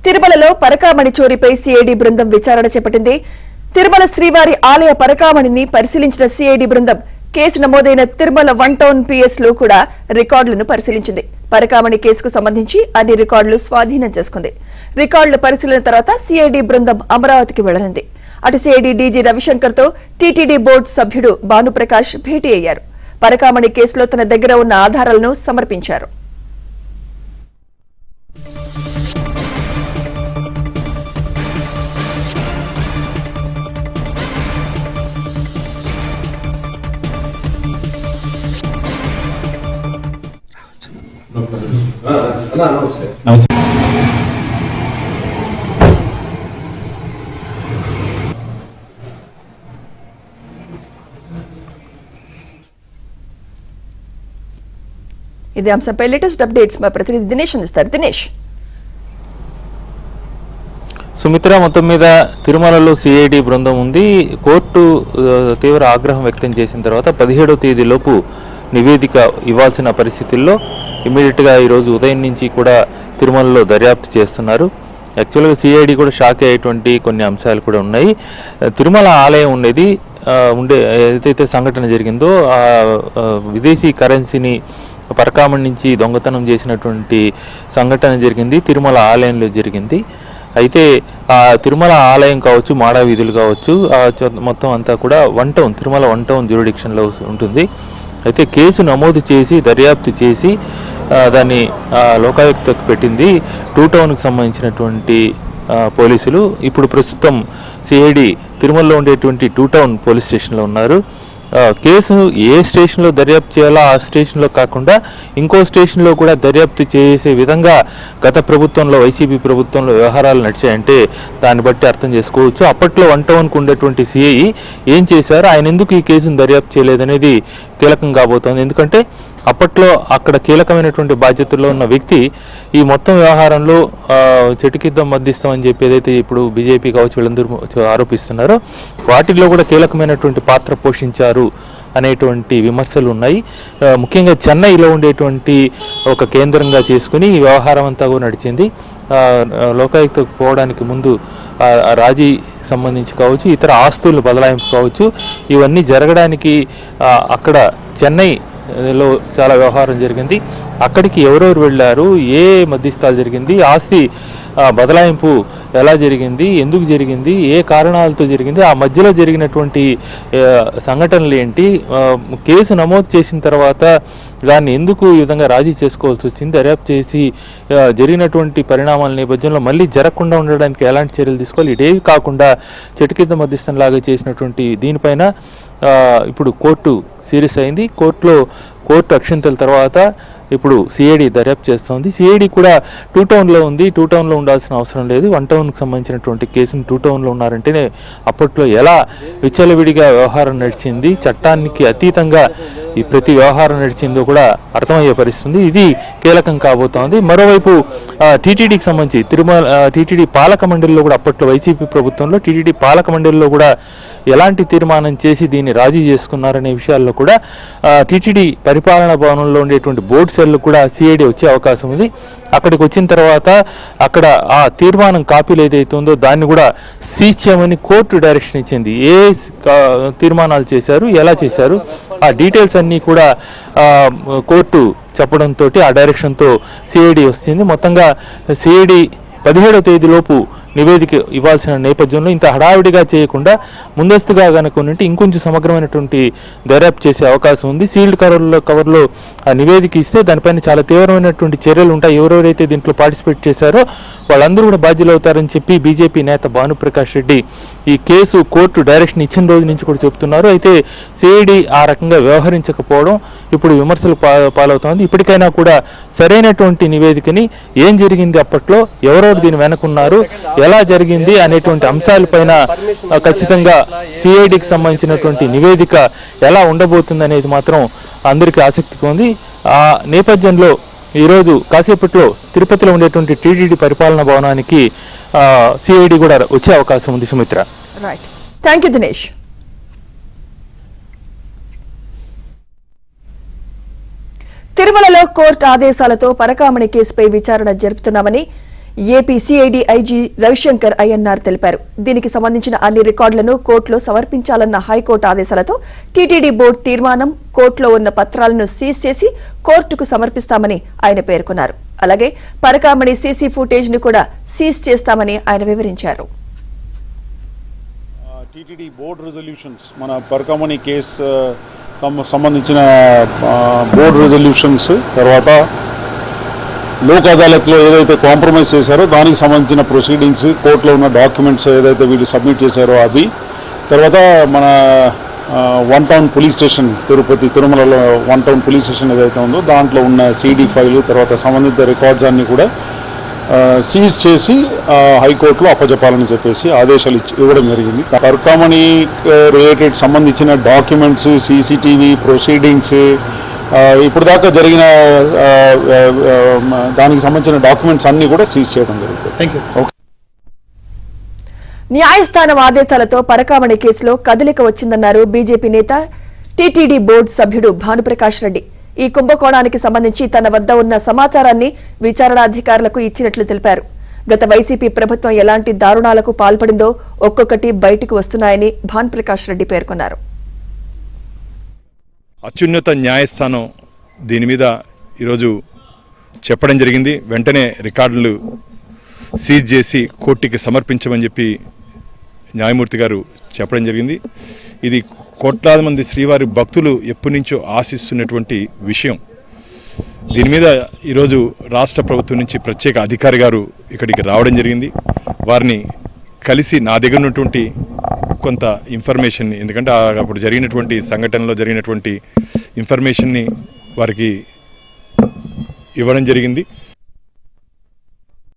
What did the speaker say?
తిరుమలలో పరకామణి చోరీపై సిఐడి బృందం విచారణ చేపట్టింది. తిరుమల శ్రీవారి ఆలయ పరకామణిని పరిశీలించిన సిఐడి బృందం కేసు నమోదైన తిరుమల 1 టౌన్ పిఎస్ లో కూడా రికార్డులను పరిశీలించింది. పరకామణి కేసుకు సంబంధించి అన్ని రికార్డులు స్వాధీనం చేసుకుంది. రికార్డుల పరిశీలన తర్వాత సిఐడి బృందం అమరావతికి వెళ్లనుంది. అటు సిఐడి డీజీ రవిశంకర్ తో టీటీడీ బోర్డు సభ్యుడు భానుప్రకాష్ భేటీ అయ్యారు. పరకామణి కేసులో తన దగ్గర ఉన్న ఆధారాలను సమర్పించారు. నమస్తే. ఇదే అంశంపై లేటెస్ట్ అప్డేట్స్ మా ప్రతినిధి దినేష్ అందిస్తారు. దినేష్. సుమిత్ర, మొత్తం మీద తిరుమలలో సిఐడి బృందం ఉంది. కోర్టు తీవ్ర ఆగ్రహం వ్యక్తం చేసిన తర్వాత 17వ తేదీలోపు నివేదిక ఇవ్వాల్సిన పరిస్థితుల్లో ఇమీడియట్గా ఈరోజు ఉదయం నుంచి కూడా తిరుమలలో దర్యాప్తు చేస్తున్నారు. యాక్చువల్గా సిఐడి కూడా షాక్ అయ్యేటువంటి కొన్ని అంశాలు కూడా ఉన్నాయి. తిరుమల ఆలయం ఏదైతే సంఘటన జరిగిందో ఆ విదేశీ కరెన్సీని పరకామణి నుంచి దొంగతనం చేసినటువంటి సంఘటన జరిగింది, తిరుమల ఆలయంలో జరిగింది. అయితే ఆ తిరుమల ఆలయం కావచ్చు, మాడా వీధులు కావచ్చు, మొత్తం అంతా కూడా తిరుమల 1 టౌన్ జ్యూరిడిక్షన్లో ఉంటుంది. అయితే కేసు నమోదు చేసి దర్యాప్తు చేసి దాన్ని లోకాయుక్తకు పెట్టింది 2 టౌన్కి సంబంధించినటువంటి పోలీసులు. ఇప్పుడు ప్రస్తుతం సిఐడి తిరుమలలో ఉండేటువంటి 2 టౌన్ పోలీస్ స్టేషన్లో ఉన్నారు. కేసు ఏ స్టేషన్లో దర్యాప్తు చేయాలో ఆ స్టేషన్లో కాకుండా ఇంకో స్టేషన్లో కూడా దర్యాప్తు చేసే విధంగా గత ప్రభుత్వంలో, వైసీపీ ప్రభుత్వంలో వ్యవహారాలు నడిచాయంటే దాన్ని బట్టి అర్థం చేసుకోవచ్చు. అప్పట్లో 1 టౌన్కు ఉండేటువంటి సిఐ ఏం చేశారు, ఆయన ఎందుకు ఈ కేసును దర్యాప్తు చేయలేదనేది కీలకం కాబోతోంది. ఎందుకంటే అప్పట్లో అక్కడ కీలకమైనటువంటి బాధ్యతల్లో ఉన్న వ్యక్తి ఈ మొత్తం వ్యవహారంలో చెటుకిద్దం మధ్యస్థమని చెప్పి ఏదైతే ఇప్పుడు బీజేపీ కావచ్చు వీళ్ళందరూ ఆరోపిస్తున్నారో వాటిల్లో కూడా కీలకమైనటువంటి పాత్ర పోషించారు అనేటువంటి విమర్శలు ఉన్నాయి. ముఖ్యంగా చెన్నైలో ఉండేటువంటి ఒక కేంద్రంగా చేసుకుని ఈ వ్యవహారం అంతా కూడా నడిచింది. లోకాయుక్తకు పోవడానికి ముందు రాజీ సంబంధించి కావచ్చు, ఇతర ఆస్తులు బదలాయింపు కావచ్చు, ఇవన్నీ జరగడానికి అక్కడ చెన్నైలో చాలా వ్యవహారం జరిగింది. అక్కడికి ఎవరెవరు వెళ్ళారు, ఏ మధ్యస్థాలు జరిగింది, ఆస్తి బదలాయింపు ఎలా జరిగింది, ఎందుకు జరిగింది, ఏ కారణాలతో జరిగింది, ఆ మధ్యలో జరిగినటువంటి సంఘటనలు ఏంటి, కేసు నమోదు చేసిన తర్వాత దాన్ని ఎందుకు ఈ విధంగా రాజీ చేసుకోవాల్సి వచ్చింది, దర్యాప్తు చేసి జరిగినటువంటి పరిణామాల నేపథ్యంలో మళ్ళీ జరగకుండా ఉండడానికి ఎలాంటి చర్యలు తీసుకోవాలి, ఇదేవి కాకుండా చెట్టుకింద మధ్యస్థంలాగా చేసినటువంటి దీనిపైన ఇప్పుడు కోర్టు సీరియస్ అయింది. కోర్టు అక్షింతల తర్వాత ఇప్పుడు సిఐడి దర్యాప్తు చేస్తోంది. సిఐడి కూడా 2 టౌన్లో ఉంది. 2 టౌన్లో ఉండాల్సిన అవసరం లేదు. 1 టౌన్కి సంబంధించినటువంటి కేసును 2 టౌన్లో ఉన్నారంటేనే అప్పట్లో ఎలా విచ్చలవిడిగా వ్యవహారం నడిచింది, చట్టానికి అతీతంగా ఈ ప్రతి వ్యవహారం నడిచిందో కూడా అర్థమయ్యే పరిస్థితుంది. ఇది కీలకం కాబోతోంది. మరోవైపు టీటీడీకి సంబంధించి టీటీడీ పాలక మండలిలో కూడా అప్పట్లో వైసీపీ ప్రభుత్వంలో టీటీడీ పాలక మండలిలో కూడా ఎలాంటి తీర్మానం చేసి దీన్ని రాజీ చేసుకున్నారనే విషయాల్లో కూడా టీటీడీ పరిపాలనా భవనంలో ఉండేటువంటి బోర్డు సెల్ కూడా సిఐడి వచ్చే అవకాశం ఉంది. అక్కడికి వచ్చిన తర్వాత అక్కడ ఆ తీర్మానం కాపీలు ఏదైతే ఉందో దాన్ని కూడా సీజ్ చేయమని కోర్టు డైరెక్షన్ ఇచ్చింది. ఏ తీర్మానాలు చేశారు, ఎలా చేశారు, ఆ డీటెయిల్స్ అన్నీ కూడా కోర్టు చెప్పడంతో ఆ డైరెక్షన్తో సిఐడి వస్తుంది. మొత్తంగా సిఐడి 17వ తేదీలోపు నివేదిక ఇవ్వాల్సిన నేపథ్యంలో ఇంత హడావిడిగా చేయకుండా ముందస్తుగా కనుక ఉంటే ఇంకొంచెం సమగ్రమైనటువంటి దర్యాప్తు చేసే అవకాశం ఉంది. సీల్డ్ కవర్లో ఆ నివేదిక ఇస్తే దానిపైన చాలా తీవ్రమైనటువంటి చర్యలు ఉంటాయి. ఎవరెవరైతే దీంట్లో పార్టిసిపేట్ చేశారో వాళ్ళందరూ కూడా బాధ్యులు అవుతారని చెప్పి బీజేపీ నేత భానుప్రకాష్ రెడ్డి ఈ కేసు కోర్టు డైరెక్షన్ ఇచ్చిన రోజు నుంచి కూడా చెప్తున్నారు. అయితే సిఐడి ఆ రకంగా వ్యవహరించకపోవడం ఇప్పుడు విమర్శలు పాలవుతోంది. ఇప్పటికైనా కూడా సరైనటువంటి నివేదికని ఏం జరిగింది, అప్పట్లో ఎవరెవరు దీని వెనకున్నారు, ఎలా జరిగింది అనేటువంటి అంశాలపైన ఖచ్చితంగా సిఐడికి సంబంధించినటువంటి నివేదిక ఎలా ఉండబోతుంది అనేది మాత్రం అందరికీ ఆసక్తిగా ఉంది. ఆ నేపథ్యంలో ఈరోజు కాసేపట్లో తిరుపతిలో ఉండేటువంటి టీటీడీ పరిపాలనా భవనానికి సిఐడి కూడా వచ్చే అవకాశం ఉంది. Sumitra. Right, thank you Dinesh. తిరుమలలో కోర్టు ఆదేశాలతో పరకామణి కేసుపై విచారణ జరుపుతున్నామని AP CID IG Ravishankar Ayyanar తెలిపారు. దీనికి సంబంధించిన అన్ని రికార్డులను కోర్టులో సమర్పించాలన్న హైకోర్టు ఆదేశాలతో టీటీడీ బోర్డు తీర్మానం, కోర్టులో ఉన్న పత్రాలను సీజ్ చేసి కోర్టుకు సమర్పిస్తామని ఆయన పేర్కొన్నారు. అలాగే పరకామణి సీసీ ఫుటేజ్ ను కూడా సీజ్ చేస్తామని ఆయన వివరించారు. టీటీడీ బోర్డు రెజల్యూషన్స్, మన పరకామణి కేసు సంబంధించిన బోర్డు రెజల్యూషన్స్, తర్వాత లోక్ అదాలత్లో ఏదైతే కాంప్రమైజ్ చేశారో దానికి సంబంధించిన ప్రొసీడింగ్స్, కోర్టులో ఉన్న డాక్యుమెంట్స్ ఏదైతే వీళ్ళు సబ్మిట్ చేశారో అది, తర్వాత మన వన్ టౌన్ పోలీస్ స్టేషన్, తిరుమలలో వన్ టౌన్ పోలీస్ స్టేషన్ ఏదైతే ఉందో దాంట్లో ఉన్న సీడీ ఫైలు, తర్వాత సంబంధిత రికార్డ్స్ అన్నీ కూడా సీజ్ చేసి హైకోర్టులో అప్పచెప్పాలని చెప్పేసి ఆదేశాలు ఇవ్వడం జరిగింది. పరకామణి రిలేటెడ్ సంబంధించిన డాక్యుమెంట్స్, సీసీటీవీ ప్రొసీడింగ్స్, ఇప్పుడు దాకా జరిగిన దానికి సంబంధించిన డాక్యుమెంట్స్ అన్నీ కూడా సీజ్ చేయడం జరుగుతుంది. న్యాయస్థానం ఆదేశాలతో పరకామణి కేసులో కదలిక వచ్చిందన్నారు బీజేపీ నేత, టీటీడీ బోర్డు సభ్యుడు భానుప్రకాష్ రెడ్డి. ఈ కుంభకోణానికి సంబంధించి తన వద్ద ఉన్న సమాచారాన్ని విచారణాధికారులకు ఇచ్చినట్లు తెలిపారు. గత వైసీపీ ప్రభుత్వం ఎలాంటి దారుణాలకు పాల్పడిందో ఒక్కొక్కటి బయటకు వస్తున్నాయని భానుప్రకాష్ రెడ్డి పేర్కొన్నారు. అత్యున్నత న్యాయస్థానం దీని మీద ఈరోజు చెప్పడం జరిగింది. వెంటనే రికార్డులు సీజ్ చేసి కోర్టుకి సమర్పించమని చెప్పి న్యాయమూర్తి గారు చెప్పడం జరిగింది. ఇది కోట్లాది మంది శ్రీవారి భక్తులు ఎప్పటి నుంచో ఆశిస్తున్నటువంటి విషయం. దీని మీద ఈరోజు రాష్ట్ర ప్రభుత్వం నుంచి ప్రత్యేక అధికారి గారు ఇక్కడికి రావడం జరిగింది. వారిని కలిసి నా దగ్గర ఉన్నటువంటి కొంత ఇన్ఫర్మేషన్ని, ఎందుకంటే అప్పుడు జరిగినటువంటి సంఘటనలో జరిగినటువంటి ఇన్ఫర్మేషన్ని వారికి ఇవ్వడం జరిగింది.